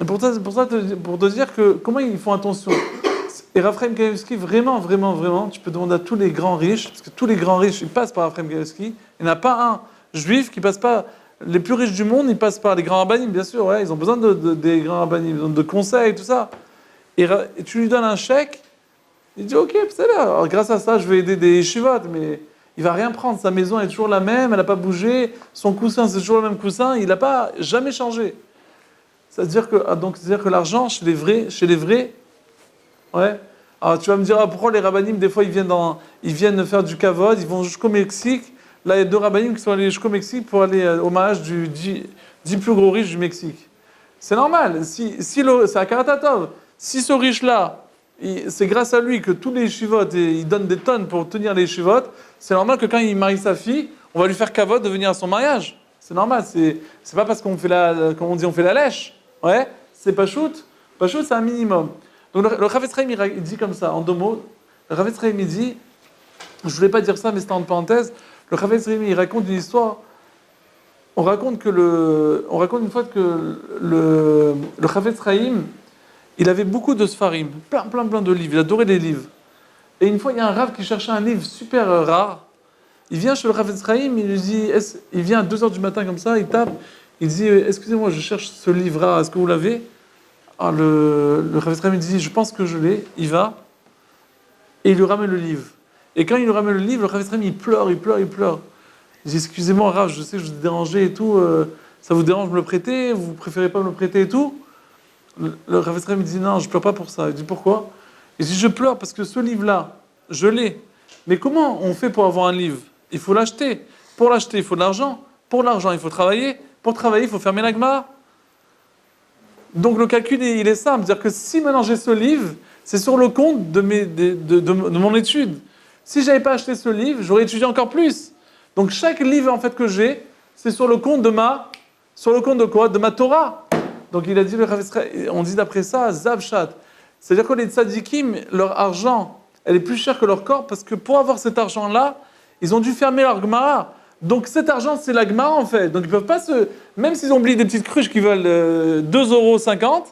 Pour te dire que comment ils font attention. Et Raphaël Kanievski, vraiment, vraiment, vraiment, tu peux demander à tous les grands riches, parce que tous les grands riches, ils passent par Raphaël Kanievski. Il n'y en a pas un juifs qui passent pas. Les plus riches du monde, ils passent par les grands rabbinim, bien sûr, ouais, ils ont besoin des grands rabbinim, ils ont de conseils, tout ça. Et tu lui donnes un chèque, il dit ok, c'est là, alors, grâce à ça, je vais aider des yeshivot, mais il va rien prendre. Sa maison est toujours la même, elle n'a pas bougé, son coussin, c'est toujours le même coussin, il n'a pas jamais changé. C'est-à-dire que l'argent, chez les vrais, ouais. Alors tu vas me dire, pourquoi les rabbinim, des fois, ils viennent faire du kavod, ils vont jusqu'au Mexique. Là, il y a 2 rabbinim qui sont allés jusqu'au Mexique pour aller au mariage du 10 plus gros riches du Mexique. C'est normal, c'est à Karatatov. Si ce riche-là, c'est grâce à lui que tous les yeshivot, ils donnent des tonnes pour tenir les yeshivot, c'est normal que quand il marie sa fille, on va lui faire kavod de venir à son mariage. C'est normal, c'est pas parce qu'on fait comme on dit, on fait la lèche. Ouais, c'est pas shoot. Pas shoot, c'est un minimum. Donc le Chafetz Chaim, il dit comme ça, en 2 mots. Le Chafetz Chaim, il dit, je voulais pas dire ça, mais c'était en parenthèse. Le Chafetz Chaim, il raconte une histoire. On raconte une fois que le Chafetz Chaim, il avait beaucoup de sfarim, plein de livres. Il adorait les livres. Et une fois, il y a un rave qui cherchait un livre super rare. Il vient chez le Chafetz Chaim, il lui dit, il vient à 2h du matin comme ça, il tape, il dit, excusez-moi, je cherche ce livre rare, est-ce que vous l'avez? Alors le Chafetz Chaim, il dit, je pense que je l'ai. Il va et il lui ramène le livre. Et quand il lui ramène le livre, le Chafetz Chaim, il pleure. Il dit, excusez-moi, Rav, je sais que je vous ai dérangé et tout, ça vous dérange de me le prêter? Vous préférez pas me le prêter et tout? Le Chafetz Chaim, il dit, non, je pleure pas pour ça. Il dit, pourquoi? Il dit, je pleure parce que ce livre-là, je l'ai. Mais comment on fait pour avoir un livre? Il faut l'acheter. Pour l'acheter, il faut de l'argent. Pour l'argent, il faut travailler. Pour travailler, il faut fermer la Gemara. Donc le calcul, il est simple. C'est-à-dire que si maintenant j'ai ce livre, c'est sur le compte de mon étude. Si je n'avais pas acheté ce livre, j'aurais étudié encore plus. Donc chaque livre en fait que j'ai, c'est sur le compte sur le compte de quoi? De ma Torah. Donc il a dit, on dit d'après ça, Zavshat. C'est-à-dire que les tzadikim, leur argent, elle est plus chère que leur corps parce que pour avoir cet argent-là, ils ont dû fermer leur Gemara. Donc cet argent, c'est la Gemara en fait. Donc ils peuvent pas même s'ils ont oublié des petites cruches qui veulent 2,50 €,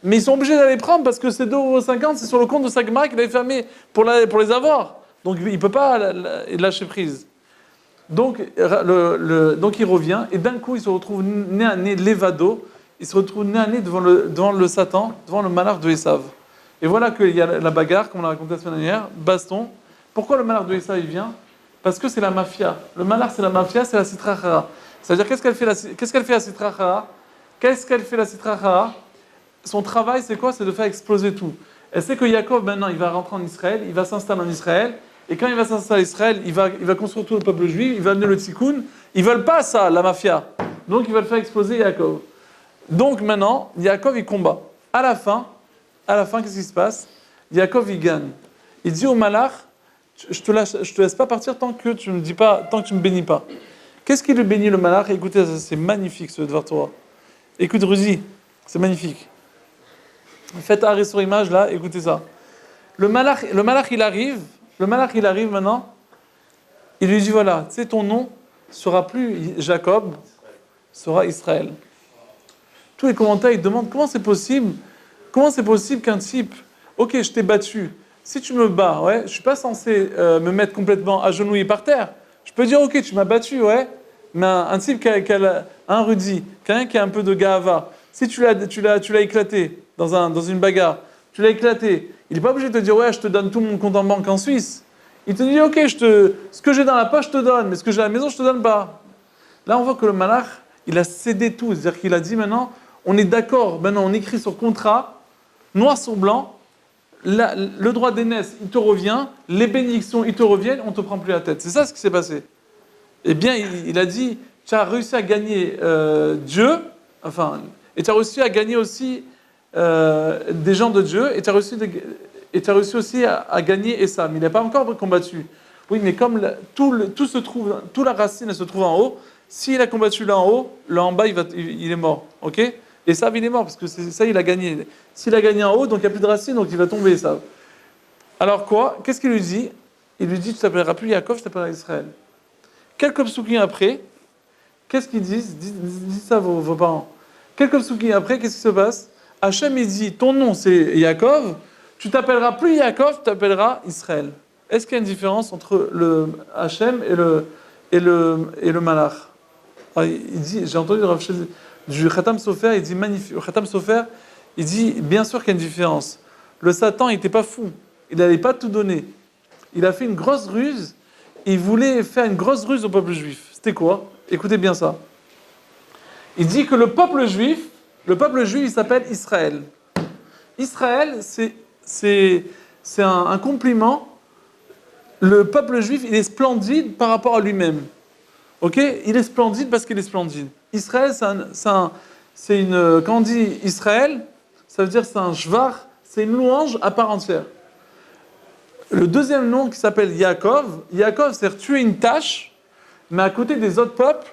mais ils sont obligés d'aller prendre parce que ces 2,50 €, c'est sur le compte de sa Gemara qu'il avait fermé pour les avoir. Donc il ne peut pas lâcher prise. Donc, donc il revient et d'un coup il se retrouve nez à nez Levado. Il se retrouve nez à nez devant le Satan, devant le malach de Esav. Et voilà qu'il y a la bagarre, comme on l'a raconté la semaine dernière, baston. Pourquoi le malach de Esav il vient? Parce que c'est la mafia. Le malach, c'est la mafia, c'est la Sitra Achara. C'est-à-dire, qu'est-ce qu'elle fait la Sitra Achara? Qu'est-ce qu'elle fait la Sitra Achara? Son travail, c'est quoi? C'est de faire exploser tout. Elle sait que Yaakov, maintenant, il va rentrer en Israël, il va s'installer en Israël, et quand il va s'installer en Israël, il va construire tout le peuple juif, il va amener le tikkun. Ils veulent pas ça, la mafia. Donc, ils veulent faire exploser Yaakov. Donc, maintenant, Yaakov, il combat. À la fin, qu'est-ce qui se passe? Yaakov, il gagne. Il dit au malach, je te laisse pas partir tant que tu me bénis pas. Qu'est-ce qui le bénit le malach? Écoutez, c'est magnifique ce Dvar Torah. Écoute Ruzi, c'est magnifique. Faites arrêt sur image là, écoutez ça. Le malach il arrive maintenant. Il lui dit voilà, tu sais ton nom sera plus Jacob, sera Israël. Tous les commentaires ils demandent comment c'est possible qu'un type, ok je t'ai battu. Si tu me bats, ouais, je suis pas censé me mettre complètement agenouillé par terre. Je peux dire, ok, tu m'as battu, ouais, mais un type qui a un rudi, quelqu'un qui a un peu de gahava, si tu l'as éclaté dans une bagarre, tu l'as éclaté, il n'est pas obligé de te dire, ouais, je te donne tout mon compte en banque en Suisse. Il te dit, ok, ce que j'ai dans la poche, je te donne, mais ce que j'ai à la maison, je te donne pas. Là, on voit que le malach, il a cédé tout, c'est-à-dire qu'il a dit, maintenant, on est d'accord, maintenant, on écrit sur contrat, noir sur blanc, le droit d'aînesse, il te revient, les bénédictions, ils te reviennent, on ne te prend plus la tête. C'est ça ce qui s'est passé. Eh bien, il a dit, tu as réussi à gagner Dieu, et tu as réussi à gagner aussi des gens de Dieu, et tu as réussi aussi à gagner Esav. Mais il n'a pas encore combattu. Oui, mais comme toute la racine elle se trouve en haut, s'il a combattu là en haut, là en bas, il est mort. Ok? Esav, il est mort, parce que ça, il a gagné. S'il a gagné en haut, donc il n'y a plus de racine, donc il va tomber, Esav. Alors quoi? Qu'est-ce qu'il lui dit? Il lui dit, tu t'appelleras plus Yaakov, tu t'appelleras Israël. Quelques psukim après, qu'est-ce qu'ils disent? Dites ça vos parents. Quelques psukim après, qu'est-ce qui se passe? Hachem, il dit, ton nom c'est Yaakov, tu t'appelleras plus Yaakov, tu t'appelleras Israël. Est-ce qu'il y a une différence entre le Hachem et le malach? Il dit, j'ai entendu le Rav Shel du Khatam Sofer, il dit magnifique. Le Khatam Sofer, il dit bien sûr qu'il y a une différence. Le Satan, il n'était pas fou. Il n'allait pas tout donner. Il a fait une grosse ruse. Il voulait faire une grosse ruse au peuple juif. C'était quoi? Écoutez bien ça. Il dit que le peuple juif, il s'appelle Israël. Israël, c'est un compliment. Le peuple juif, il est splendide par rapport à lui-même. Ok? Il est splendide parce qu'il est splendide. Israël, c'est une. Quand on dit Israël, ça veut dire que c'est un shvar, c'est une louange à part entière. Le deuxième nom qui s'appelle Yaakov, c'est tuer une tâche, mais à côté des autres peuples,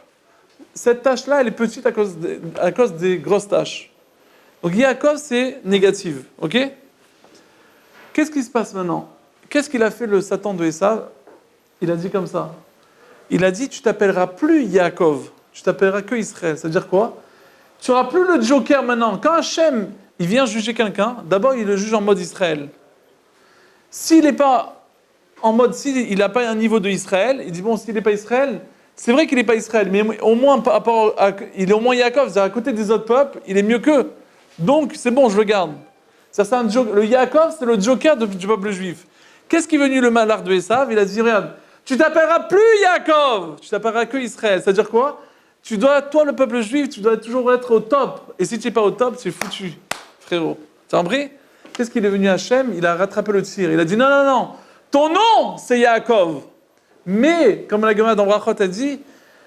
cette tâche-là, elle est petite à cause des grosses tâches. Donc Yaakov, c'est négatif. Ok? Qu'est-ce qui se passe maintenant? Qu'est-ce qu'il a fait le Satan de Esav? Il a dit comme ça. Il a dit, tu t'appelleras plus Yaakov, tu t'appelleras que Israël. Ça veut dire quoi? Tu n'auras plus le joker maintenant. Quand Hachem, il vient juger quelqu'un, d'abord il le juge en mode Israël. S'il n'est pas en mode, s'il n'a pas un niveau de Israël, il dit bon, s'il n'est pas Israël, c'est vrai qu'il n'est pas Israël, mais au moins il est au moins Yaakov, c'est-à-dire à côté des autres peuples, il est mieux qu'eux. Donc c'est bon, je le garde. Le Yaakov, c'est le joker du peuple juif. Qu'est-ce qui est venu le malheur de Esav? Il a dit regarde, tu t'appelleras plus Yaakov, tu t'appelleras que Israël. C'est-à-dire quoi? Toi, le peuple juif, tu dois toujours être au top. Et si tu n'es pas au top, tu es foutu, frérot. T'as compris? Qu'est-ce qu'il est venu à Hachem? Il a rattrapé le tir. Il a dit non, ton nom, c'est Yaakov. Mais, comme la Gemara dans Brachot a dit,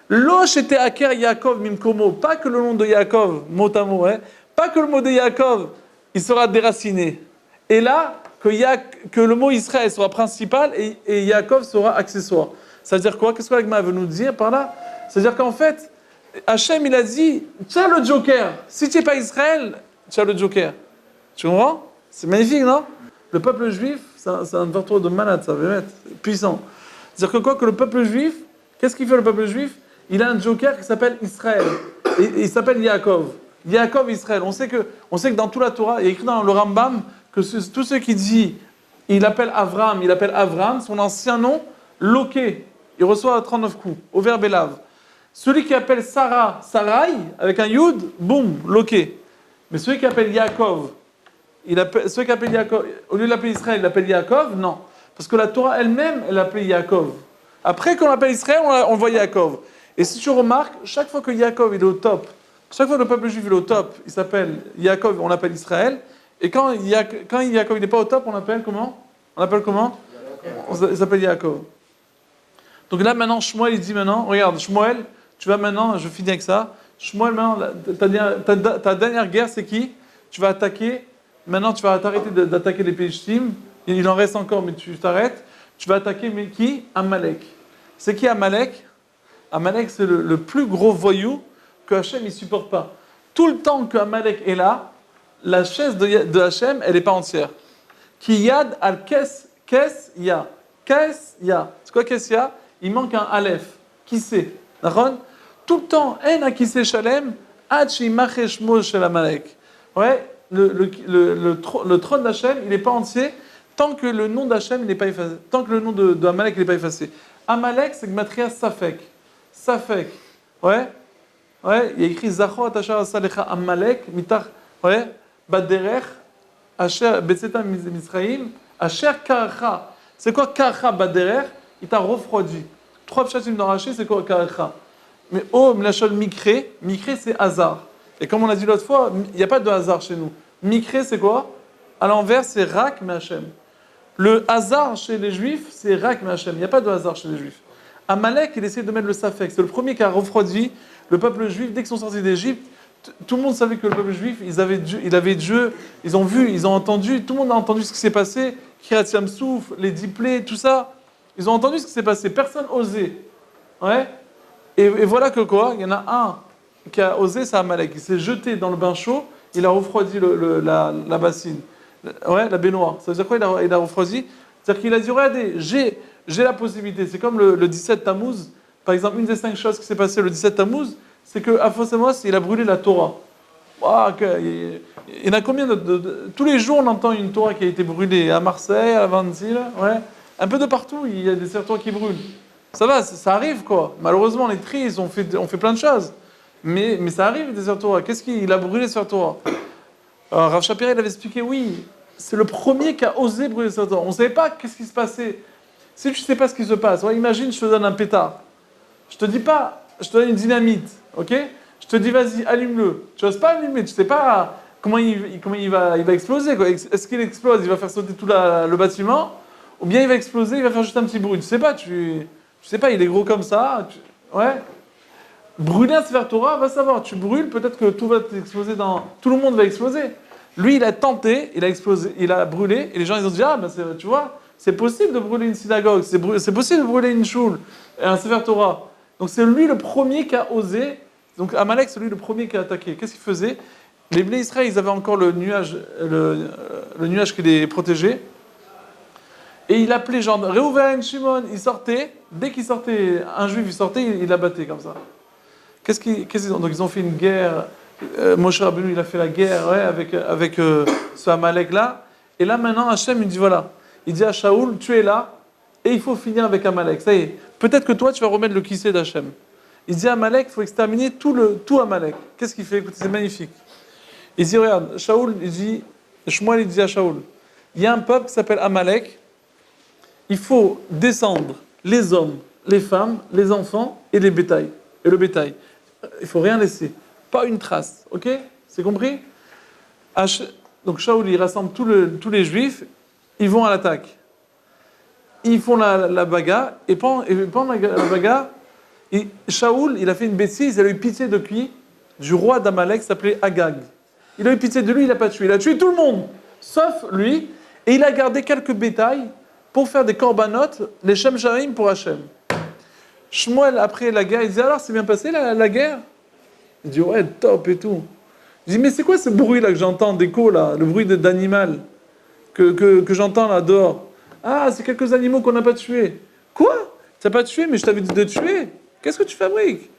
Lo shete aker Yaakov mimkomo, pas que le nom de Yaakov, mot à mot, pas que le mot de Yaakov, il sera déraciné. Et là, que le mot Israël sera principal et Yaakov sera accessoire. Ça veut dire quoi? Qu'est-ce que la Gemara veut nous dire par là? C'est-à-dire qu'en fait, Hachem, il a dit, tu as le joker. Si tu n'es pas Israël, tu as le joker. Tu comprends? C'est magnifique, non? Le peuple juif, c'est un vertueux de malade, ça veut être puissant. C'est-à-dire que quoi? Que le peuple juif, qu'est-ce qu'il fait le peuple juif? Il a un joker qui s'appelle Israël. Et il s'appelle Yaakov. Yaakov, Israël. On sait que dans toute la Torah, il y a écrit dans le Rambam que tout ce qui dit, il appelle Avram, son ancien nom, Loké. Il reçoit 39 coups, au verbe Elav. Celui qui appelle Sarah, Sarai, avec un Yud, boum, Loké. Mais celui qui appelle Yaakov, au lieu de l'appeler Israël, il l'appelle Yaakov, non. Parce que la Torah elle-même, elle l'appelait Yaakov. Après qu'on l'appelle Israël, on voit Yaakov. Et si tu remarques, chaque fois que Yaakov il est au top, chaque fois que le peuple juif est au top, il s'appelle Yaakov, on l'appelle Israël. Et quand Yaakov n'est pas au top, on l'appelle comment? Il s'appelle Yaakov. Donc là maintenant, Shmuel il dit maintenant, regarde, Shmuel, tu vas maintenant, je finis avec ça. Shmuel maintenant, ta dernière guerre c'est qui? Tu vas attaquer, maintenant tu vas t'arrêter d'attaquer les Péléchtim. Il en reste encore, mais tu t'arrêtes. Tu vas attaquer, mais qui? Amalek. C'est qui Amalek? Amalek, c'est le plus gros voyou que Hachem ne supporte pas. Tout le temps que Amalek est là, la chaise de Hachem, elle n'est pas entière. Ki yad al kes ya. Kes ya. C'est quoi kes ya? Il manque un aleph. Qui c'est? D'accord? Tout le temps, en a qui c'est shalem, ad shi machesh mo shel Amalek. Ouais, le trône d'Hachem, il n'est pas entier. Tant que le nom d'Hachem n'est pas effacé, tant que le nom d'Amalek n'est pas effacé. Amalek, c'est Gmatria Safek. Safek. Ouais, il y a écrit Zachor Atashar Salecha Amalek, Mitach, Baderech, Asher Betzetam Misraïm, Asher Karacha. C'est quoi Karacha Baderech? Il t'a refroidi. 3 pshatim dans Rashi, c'est quoi Karacha? Mais Mlachol Mikre, Mikre c'est hasard. Et comme on a dit l'autre fois, il n'y a pas de hasard chez nous. Mikre, c'est quoi? À l'envers, c'est Rak Me'Hachem. Le hasard chez les Juifs, c'est Rak Me'Hachem. Il n'y a pas de hasard chez les Juifs. Amalek, il essaie de mettre le Safek. C'est le premier qui a refroidi le peuple juif. Dès qu'ils sont sortis d'Égypte, tout le monde savait que le peuple juif, il avait Dieu, ils ont vu, ils ont entendu, tout le monde a entendu ce qui s'est passé. Kiryat Yamsouf, les 10 plaies, tout ça. Ils ont entendu ce qui s'est passé. Personne n'osait. Ouais. Et voilà que quoi? Il y en a un qui a osé, c'est Amalek. Il s'est jeté dans le bain chaud, il a refroidi la bassine. Ouais, la baignoire. Ça veut dire quoi? Il a refroidi. C'est-à-dire qu'il a dit, regardez, j'ai la possibilité. C'est comme le 17 Tammuz. Par exemple, une des 5 choses qui s'est passées le 17 Tammuz, c'est que Aphosemos, il a brûlé la Torah. Il y en a combien tous les jours, on entend une Torah qui a été brûlée à Marseille, à Vanzil, ouais. Un peu de partout, il y a des Torahs qui brûlent. Ça va, ça arrive quoi. Malheureusement, les tristes, on fait plein de choses. Mais ça arrive des Sefer Torah. Qu'est-ce qu'il a brûlé Sefer Torah? Alors, Rav Shapira, il avait expliqué, oui, c'est le premier qui a osé brûler Sefer Torah. On ne savait pas qu'est-ce qui se passait. Si tu ne sais pas ce qui se passe, ouais, imagine, je te donne un pétard. Je te dis pas, je te donne une dynamite, ok? Je te dis, vas-y, allume-le. Tu n'oses pas allumer, tu ne sais pas comment il va exploser, quoi. Est-ce qu'il explose, il va faire sauter tout le bâtiment? Ou bien il va exploser, il va faire juste un petit bruit. Tu sais pas, tu sais pas, il est gros comme ça. Ouais. Brûler un Sefer Torah, va savoir. Tu brûles, peut-être que tout va exploser tout le monde va exploser. Lui, il a tenté, il a explosé, il a brûlé, et les gens ils ont dit, ah, ben tu vois, c'est possible de brûler une synagogue, c'est possible de brûler une choule, un Sefer Torah. Donc c'est lui le premier qui a osé. Donc Amalek, c'est lui le premier qui a attaqué. Qu'est-ce qu'il faisait? Les Bnei Israël, ils avaient encore le nuage qui les protégeait. Et il appelait genre Reuven, Shimon, il sortait. Dès qu'il sortait, un juif, il sortait, il l'abattait comme ça. Donc ils ont fait une guerre. Moshe Rabbeinu, il a fait la guerre avec ce Amalek-là. Et là, maintenant, Hachem, il dit voilà. Il dit à Shaoul, tu es là, et il faut finir avec Amalek. Ça y est, peut-être que toi, tu vas remettre le kissé d'Hachem. Il dit à Amalek, il faut exterminer tout Amalek. Qu'est-ce qu'il fait? Écoutez, c'est magnifique. Il dit, regarde, Shmuel, il dit à Shaoul, il y a un peuple qui s'appelle Amalek, il faut descendre les hommes, les femmes, les enfants et le bétail. Il ne faut rien laisser. Pas une trace. Ok? C'est compris? Donc Shaoul, il rassemble tous les juifs, ils vont à l'attaque. Ils font la bagarre, et pendant la bagarre, Shaoul, il a fait une bêtise, il a eu pitié de qui? Du roi d'Amalek qui s'appelait Agag. Il a eu pitié de lui, il n'a pas tué. Il a tué tout le monde, sauf lui, et il a gardé quelques bétails pour faire des corbanotes, les Shem Shamaim pour Hachem. Shmuel, après la guerre, il dit alors, c'est bien passé la guerre? Il dit ouais, top et tout. Je dis mais c'est quoi ce bruit là que j'entends, d'écho là, le bruit d'animal que j'entends là dehors? Ah, c'est quelques animaux qu'on n'a pas tués. Quoi? Tu n'as pas tué, mais je t'avais dit de tuer. Qu'est-ce que tu fabriques?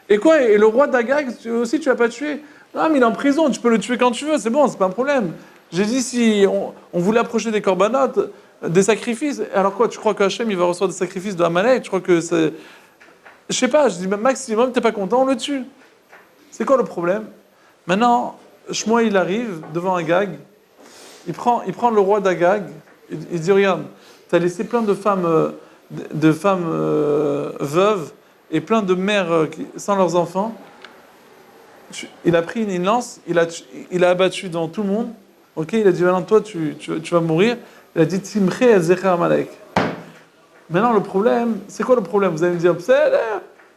Et quoi? Et le roi d'Agag aussi, tu l'as pas tué? Non, mais il est en prison, tu peux le tuer quand tu veux, c'est bon, c'est pas un problème. J'ai dit si on voulait approcher des corbanotes, des sacrifices, alors quoi, tu crois qu'Hachem il va recevoir des sacrifices de Amalek? Tu crois que c'est. Je sais pas, je dis maximum, t'es pas content, on le tue. C'est quoi le problème? Maintenant, Shmuel il arrive devant Agag, il prend le roi d'Agag, il dit regarde, t'as laissé plein de femmes veuves et plein de mères sans leurs enfants. Il a pris une lance, il a abattu dans tout le monde. Ok, il a dit maintenant toi tu vas mourir. Il a dit Timche el Zecher Amalek. Maintenant le problème, c'est quoi le problème? Vous allez me dire,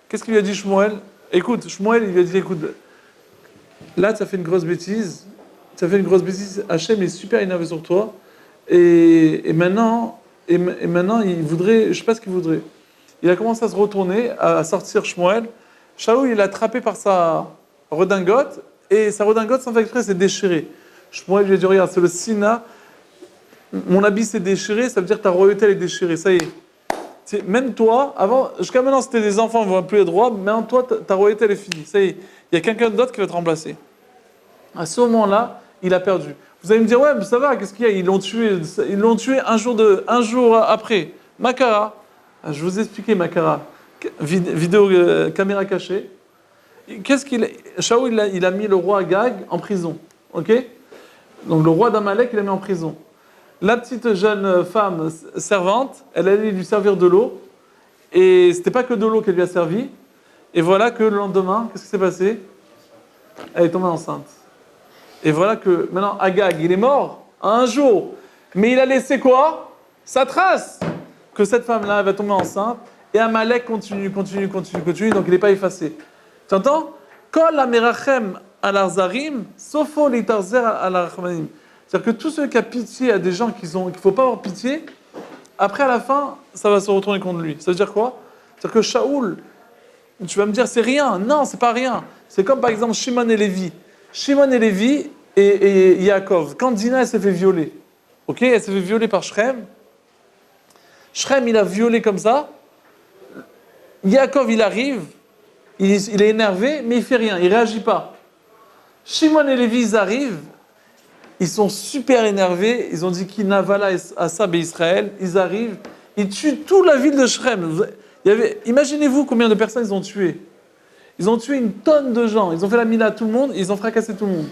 qu'est-ce qu'il lui a dit Shmuel? Écoute, Shmuel il lui a dit écoute, là tu as fait une grosse bêtise. Hachem est super énervé sur toi. Et maintenant, il voudrait, je ne sais pas ce qu'il voudrait. Il a commencé à se retourner, à sortir Shmuel. Shaoul, il l'a attrapé par sa redingote, et sa redingote, sans faire exprès, s'est déchirée. Shmuel lui a dit, regarde, c'est le Sina, mon habit s'est déchiré, ça veut dire que ta royauté elle est déchirée, ça y est. Même toi, avant, jusqu'à maintenant, c'était des enfants, ils ne vont plus être rois, maintenant, toi, ta royauté elle est finie, ça y est. Il y a quelqu'un d'autre qui va te remplacer. À ce moment-là, il a perdu. Vous allez me dire, ouais, mais ça va, qu'est-ce qu'il y a? Ils l'ont tué un jour après. Makara, je vous ai expliqué Makara, vidéo caméra cachée. Shaoul, il a mis le roi Agag en prison, ok? Donc le roi d'Amalek, il l'a mis en prison. La petite jeune femme servante, elle allait lui servir de l'eau, et c'était pas que de l'eau qu'elle lui a servi. Et voilà que le lendemain, qu'est-ce qui s'est passé? Elle est tombée enceinte. Et voilà que maintenant Agag, il est mort un jour. Mais il a laissé quoi? Sa trace. Que cette femme-là, elle va tomber enceinte. Et Amalek continue. Donc il n'est pas effacé. Tu entends? Kol amerachem al-arzarim, sofo litarzer al-arachmanim. C'est-à-dire que tous ceux qui ont pitié à des gens qu'il ne faut pas avoir pitié, après à la fin, ça va se retourner contre lui. Ça veut dire quoi? C'est-à-dire que Shaoul, tu vas me dire c'est rien. Non, c'est pas rien. C'est comme par exemple Shimon et Lévi. Shimon et Lévi et Yaakov. Quand Dina elle s'est fait violer, ok, elle s'est fait violer par Shrem. Shrem il a violé comme ça. Yaakov il arrive, il est énervé, mais il fait rien, il réagit pas. Shimon et Lévi ils arrivent, ils sont super énervés, ils ont dit Kinavala Asab et Israël, ils arrivent, ils tuent toute la ville de Shrem. Imaginez-vous combien de personnes ils ont tué. Ils ont tué une tonne de gens. Ils ont fait la mila à tout le monde et ils ont fracassé tout le monde.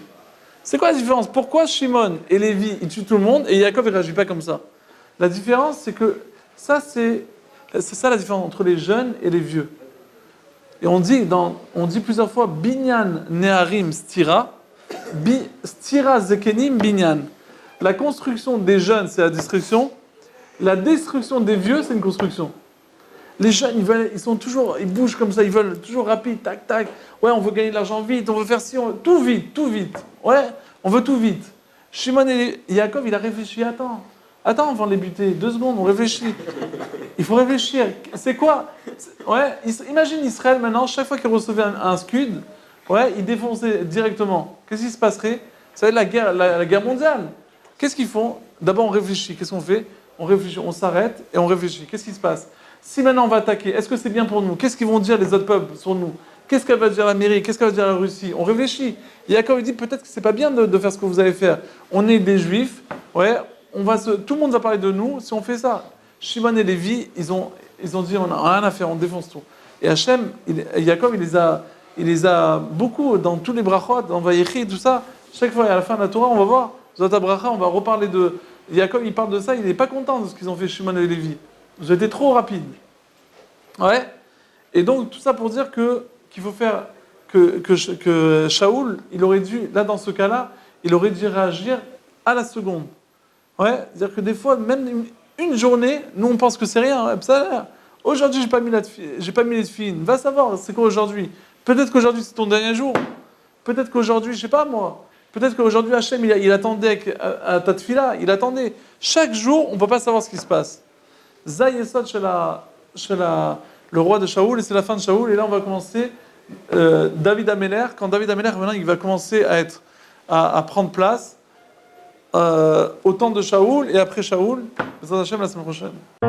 C'est quoi la différence? Pourquoi Shimon et Lévi, ils tuent tout le monde et Yaakov, il ne réagit pas comme ça? La différence, c'est que c'est ça la différence entre les jeunes et les vieux. Et on dit plusieurs fois Binyan Neharim Stira, Stira Zekenim Binyan. La construction des jeunes, c'est la destruction. La destruction des vieux, c'est une construction. Les jeunes, ils bougent comme ça, ils veulent toujours rapide, tac, tac. Ouais, on veut gagner de l'argent vite, on veut faire tout vite, tout vite. Ouais, on veut tout vite. Shimon et Yaakov, il a réfléchi, attends, avant de les buter, 2 secondes, on réfléchit. Il faut réfléchir. C'est quoi? Ouais, imagine Israël maintenant, chaque fois qu'il recevait un scud, ouais, il défonçait directement. Qu'est-ce qui se passerait? Ça va être la guerre mondiale. Qu'est-ce qu'ils font? D'abord, on réfléchit. Qu'est-ce qu'on fait? On réfléchit, on s'arrête et on réfléchit. Qu'est-ce qui se passe? Si maintenant on va attaquer, est-ce que c'est bien pour nous? Qu'est-ce qu'ils vont dire les autres peuples sur nous? Qu'est-ce qu'elle va dire l'Amérique? Qu'est-ce qu'elle va dire la Russie? On réfléchit. Et Yaakov dit peut-être que c'est pas bien de faire ce que vous allez faire. On est des Juifs, ouais, tout le monde va parler de nous si on fait ça. Shimon et Lévi, ils ont dit on n'a rien à faire, on défonce tout. Et Hachem, Yaakov, il les a beaucoup dans tous les brachot, dans Vayechi et tout ça. Chaque fois à la fin de la Torah, on va voir, Zot Bracha, on va reparler de Yaakov, il parle de ça, il n'est pas content de ce qu'ils ont fait Shimon et Lévi. Vous été trop rapide. Ouais. Et donc, tout ça pour dire qu'il faut faire que Shaoul, il aurait dû, là dans ce cas-là, il aurait dû réagir à la seconde. Ouais. C'est-à-dire que des fois, même une journée, nous on pense que c'est rien. Ouais, ça, aujourd'hui, j'ai pas mis les filles. Va savoir, c'est quoi aujourd'hui? Peut-être qu'aujourd'hui c'est ton dernier jour. Peut-être qu'aujourd'hui, je sais pas moi. Peut-être qu'aujourd'hui Hachem, il attendait à ta tefila, il attendait. Chaque jour, on ne peut pas savoir ce qui se passe. Zayesod chez le roi de Shaoul, et c'est la fin de Shaoul, et là on va commencer David Améler. Quand David Améler, maintenant, il va commencer à prendre place au temps de Shaoul, et après Shaoul, Bezrat Hashem la semaine prochaine.